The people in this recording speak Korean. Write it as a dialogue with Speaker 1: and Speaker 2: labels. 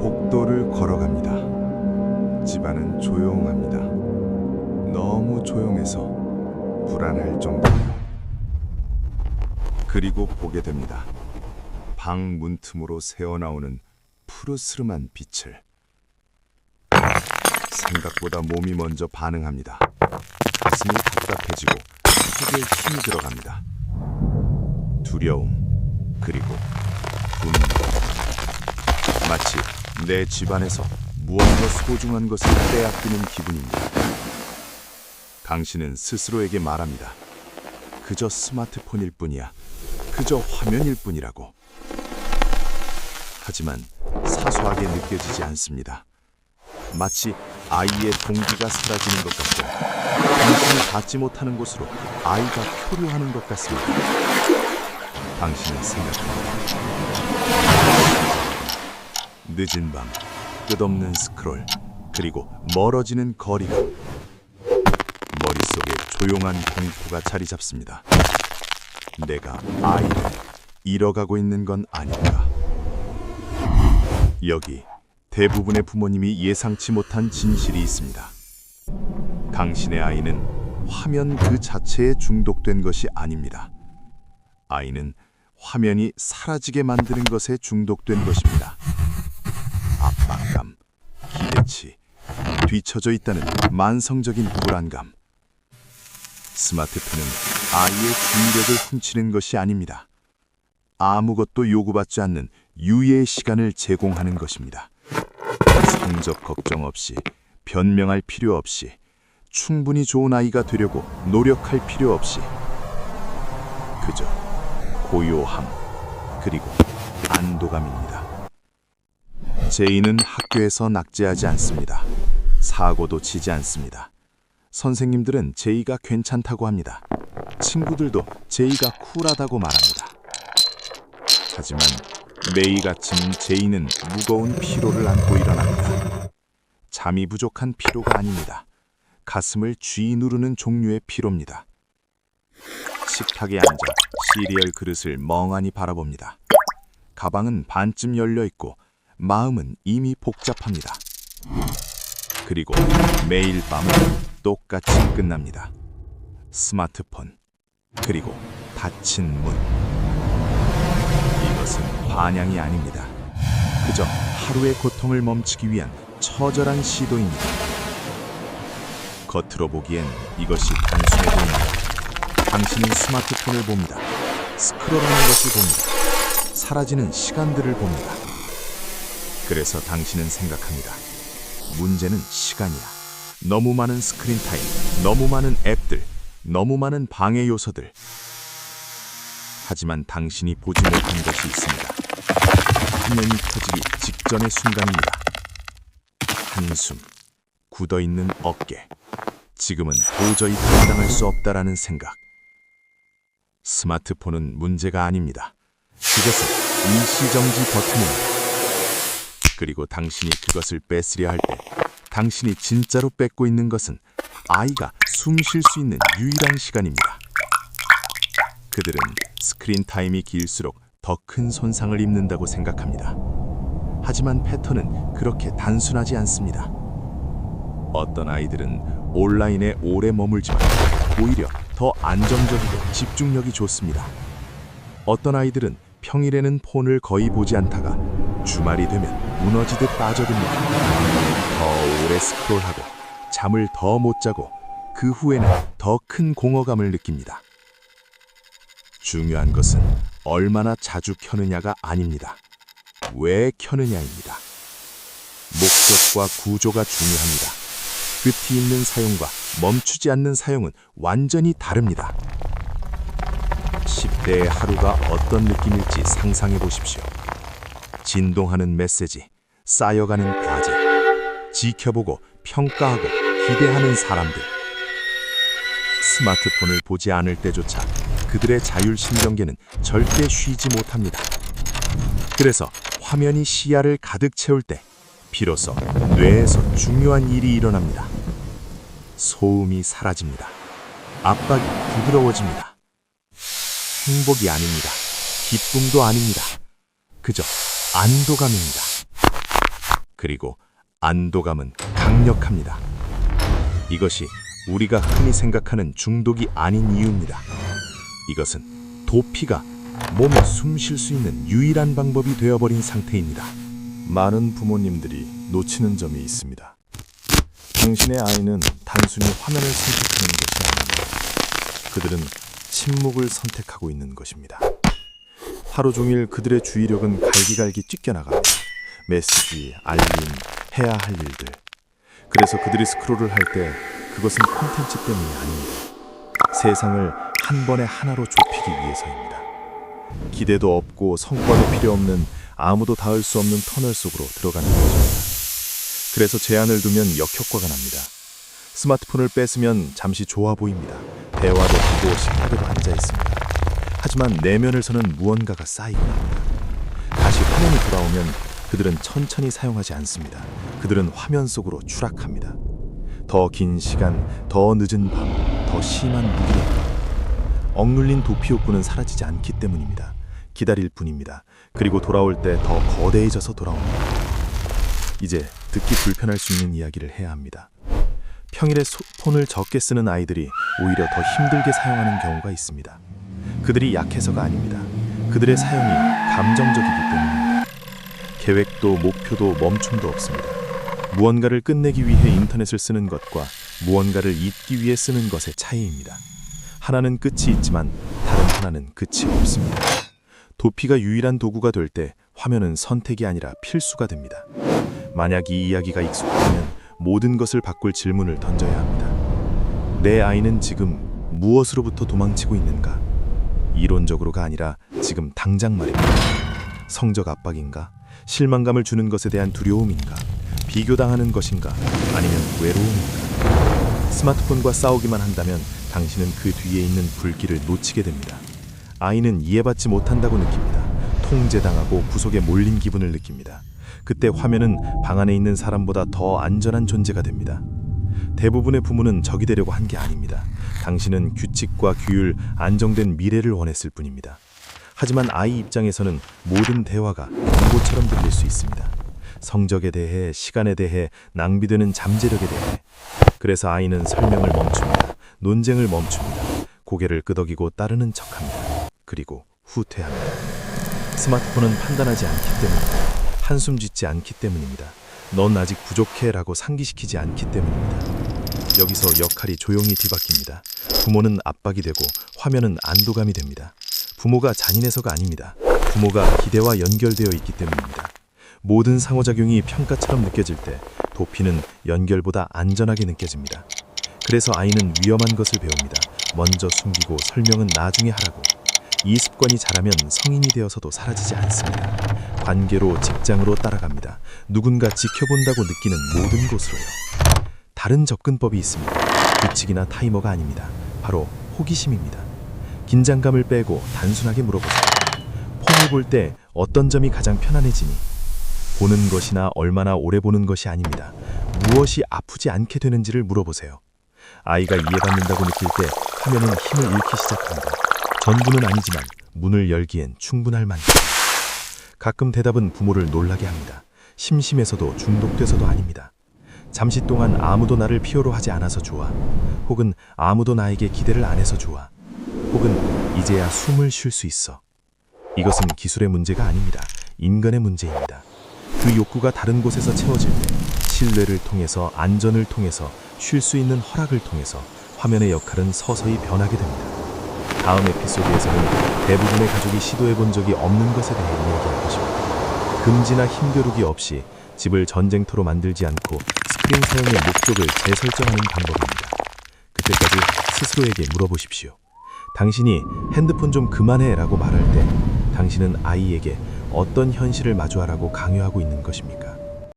Speaker 1: 복도를 걸어갑니다. 집안은 조용합니다. 너무 조용해서 불안할 정도예요. 그리고 보게 됩니다. 방 문틈으로 새어나오는 푸르스름한 빛을. 생각보다 몸이 먼저 반응합니다. 가슴이 답답해지고 속에 힘이 들어갑니다. 두려움, 그리고 분노. 마치 내 집안에서 무언가 소중한 것을 빼앗기는 기분입니다. 당신은 스스로에게 말합니다. 그저 스마트폰일 뿐이야. 그저 화면일 뿐이라고. 하지만 사소하게 느껴지지 않습니다. 마치 아이의 동기가 사라지는 것 같고 당신이 닿지 못하는 곳으로 아이가 표류하는 것 같습니다. 당신은 생각합니다. 늦은 밤, 끝없는 스크롤, 그리고 멀어지는 거리감. 머릿속에 조용한 공포가 자리 잡습니다. 내가 아이를 잃어가고 있는 건 아닐까. 여기 대부분의 부모님이 예상치 못한 진실이 있습니다. 당신의 아이는 화면 그 자체에 중독된 것이 아닙니다. 아이는 화면이 사라지게 만드는 것에 중독된 것입니다. 압박감, 기대치, 뒤처져 있다는 만성적인 불안감. 스마트폰은 아이의注意力을 훔치는 것이 아닙니다. 아무것도 요구받지 않는 유예의 시간을 제공하는 것입니다. 성적 걱정 없이, 변명할 필요 없이, 충분히 좋은 아이가 되려고 노력할 필요 없이, 그저 고요함, 그리고 안도감입니다. 제이는 학교에서 낙제하지 않습니다. 사고도 치지 않습니다. 선생님들은 제이가 괜찮다고 합니다. 친구들도 제이가 쿨하다고 말합니다. 하지만 매일 아침 제이는 무거운 피로를 안고 일어납니다. 잠이 부족한 피로가 아닙니다. 가슴을 쥐 누르는 종류의 피로입니다. 식탁에 앉아 시리얼 그릇을 멍하니 바라봅니다. 가방은 반쯤 열려 있고 마음은 이미 복잡합니다. 그리고 매일 밤은 똑같이 끝납니다. 스마트폰, 그리고 닫힌 문. 이것은 반향이 아닙니다. 그저 하루의 고통을 멈추기 위한 처절한 시도입니다. 겉으로 보기엔 이것이 단순해 보입니다. 당신은 스마트폰을 봅니다. 스크롤하는 것을 봅니다. 사라지는 시간들을 봅니다. 그래서 당신은 생각합니다. 문제는 시간이야. 너무 많은 스크린 타임, 너무 많은 앱들, 너무 많은 방해 요소들. 하지만 당신이 보지 못한 것이 있습니다. 화면이 켜지기 직전의 순간입니다. 한숨, 굳어있는 어깨. 지금은 도저히 감당할 수 없다라는 생각. 스마트폰은 문제가 아닙니다. 그것은 일시정지 버튼입니다. 그리고 당신이 그것을 뺏으려 할 때 당신이 진짜로 뺏고 있는 것은 아이가 숨 쉴 수 있는 유일한 시간입니다. 그들은 스크린 타임이 길수록 더 큰 손상을 입는다고 생각합니다. 하지만 패턴은 그렇게 단순하지 않습니다. 어떤 아이들은 온라인에 오래 머물지만 오히려 더 안정적이고 집중력이 좋습니다. 어떤 아이들은 평일에는 폰을 거의 보지 않다가 주말이 되면 무너지듯 빠져듭니다. 더 오래 스크롤하고 잠을 더 못 자고 그 후에는 더 큰 공허감을 느낍니다. 중요한 것은 얼마나 자주 켜느냐가 아닙니다. 왜 켜느냐입니다. 목적과 구조가 중요합니다. 끝이 있는 사용과 멈추지 않는 사용은 완전히 다릅니다. 10대의 하루가 어떤 느낌일지 상상해 보십시오. 진동하는 메시지, 쌓여가는 과제, 지켜보고 평가하고 기대하는 사람들. 스마트폰을 보지 않을 때조차 그들의 자율신경계는 절대 쉬지 못합니다. 그래서 화면이 시야를 가득 채울 때 비로소 뇌에서 중요한 일이 일어납니다. 소음이 사라집니다. 압박이 부드러워집니다. 행복이 아닙니다. 기쁨도 아닙니다. 그저 안도감입니다. 그리고 안도감은 강력합니다. 이것이 우리가 흔히 생각하는 중독이 아닌 이유입니다. 이것은 도피가 몸에 숨 쉴 수 있는 유일한 방법이 되어버린 상태입니다.
Speaker 2: 많은 부모님들이 놓치는 점이 있습니다. 당신의 아이는 단순히 화면을 선택하는 것이 아닙니다. 그들은 침묵을 선택하고 있는 것입니다. 하루 종일 그들의 주의력은 갈기갈기 찢겨나갑니다. 메시지, 알림, 해야 할 일들. 그래서 그들이 스크롤을 할 때 그것은 콘텐츠 때문이 아닙니다. 세상을 한 번에 하나로 좁히기 위해서입니다. 기대도 없고 성과도 필요 없는 아무도 닿을 수 없는 터널 속으로 들어가는 것입니다. 그래서 제한을 두면 역효과가 납니다. 스마트폰을 뺏으면 잠시 좋아 보입니다. 대화도 하고 식탁에도 앉아 있습니다. 하지만 내면에서는 무언가가 쌓이고 납니다. 다시 화면이 돌아오면 그들은 천천히 사용하지 않습니다. 그들은 화면 속으로 추락합니다. 더 긴 시간, 더 늦은 밤, 더 심한 무기력. 억눌린 도피 욕구는 사라지지 않기 때문입니다. 기다릴 뿐입니다. 그리고 돌아올 때 더 거대해져서 돌아옵니다. 이제 듣기 불편할 수 있는 이야기를 해야 합니다. 평일에 폰을 적게 쓰는 아이들이 오히려 더 힘들게 사용하는 경우가 있습니다. 그들이 약해서가 아닙니다. 그들의 사용이 감정적이기 때문입니다. 계획도 목표도 멈춤도 없습니다. 무언가를 끝내기 위해 인터넷을 쓰는 것과 무언가를 잊기 위해 쓰는 것의 차이입니다. 하나는 끝이 있지만 다른 하나는 끝이 없습니다. 도피가 유일한 도구가 될 때 화면은 선택이 아니라 필수가 됩니다. 만약 이 이야기가 익숙하면 모든 것을 바꿀 질문을 던져야 합니다. 내 아이는 지금 무엇으로부터 도망치고 있는가? 이론적으로가 아니라 지금 당장 말입니다. 성적 압박인가? 실망감을 주는 것에 대한 두려움인가? 비교당하는 것인가? 아니면 외로움인가? 스마트폰과 싸우기만 한다면 당신은 그 뒤에 있는 불길을 놓치게 됩니다. 아이는 이해받지 못한다고 느낍니다. 통제당하고 구속에 몰린 기분을 느낍니다. 그때 화면은 방 안에 있는 사람보다 더 안전한 존재가 됩니다. 대부분의 부모는 적이 되려고 한 게 아닙니다. 당신은 규칙과 규율, 안정된 미래를 원했을 뿐입니다. 하지만 아이 입장에서는 모든 대화가 경고처럼 들릴 수 있습니다. 성적에 대해, 시간에 대해, 낭비되는 잠재력에 대해. 그래서 아이는 설명을 멈춥니다. 논쟁을 멈춥니다. 고개를 끄덕이고 따르는 척합니다. 그리고 후퇴합니다. 스마트폰은 판단하지 않기 때문입니다. 한숨 짓지 않기 때문입니다. 넌 아직 부족해 라고 상기시키지 않기 때문입니다. 여기서 역할이 조용히 뒤바뀝니다. 부모는 압박이 되고 화면은 안도감이 됩니다. 부모가 잔인해서가 아닙니다. 부모가 기대와 연결되어 있기 때문입니다. 모든 상호작용이 평가처럼 느껴질 때 도피는 연결보다 안전하게 느껴집니다. 그래서 아이는 위험한 것을 배웁니다. 먼저 숨기고 설명은 나중에 하라고. 이 습관이 자라면 성인이 되어서도 사라지지 않습니다. 관계로, 직장으로 따라갑니다. 누군가 지켜본다고 느끼는 모든 곳으로요. 다른 접근법이 있습니다. 규칙이나 타이머가 아닙니다. 바로 호기심입니다. 긴장감을 빼고 단순하게 물어보세요. 폰을 볼 때 어떤 점이 가장 편안해지니? 보는 것이나 얼마나 오래 보는 것이 아닙니다. 무엇이 아프지 않게 되는지를 물어보세요. 아이가 이해받는다고 느낄 때 화면은 힘을 잃기 시작합니다. 전부는 아니지만 문을 열기엔 충분할 만큼. 가끔 대답은 부모를 놀라게 합니다. 심심해서도 중독돼서도 아닙니다. 잠시 동안 아무도 나를 필요로 하지 않아서 좋아. 혹은 아무도 나에게 기대를 안 해서 좋아. 혹은 이제야 숨을 쉴 수 있어. 이것은 기술의 문제가 아닙니다. 인간의 문제입니다. 그 욕구가 다른 곳에서 채워질 때 신뢰를 통해서, 안전을 통해서, 쉴 수 있는 허락을 통해서 화면의 역할은 서서히 변하게 됩니다. 다음 에피소드에서는 대부분의 가족이 시도해본 적이 없는 것에 대해 이야기할 것입니다. 금지나 힘겨루기 없이 집을 전쟁터로 만들지 않고 스크린 사용의 목적을 재설정하는 방법입니다. 그때까지 스스로에게 물어보십시오. 당신이 핸드폰 좀 그만해 라고 말할 때 당신은 아이에게 어떤 현실을 마주하라고 강요하고 있는 것입니까?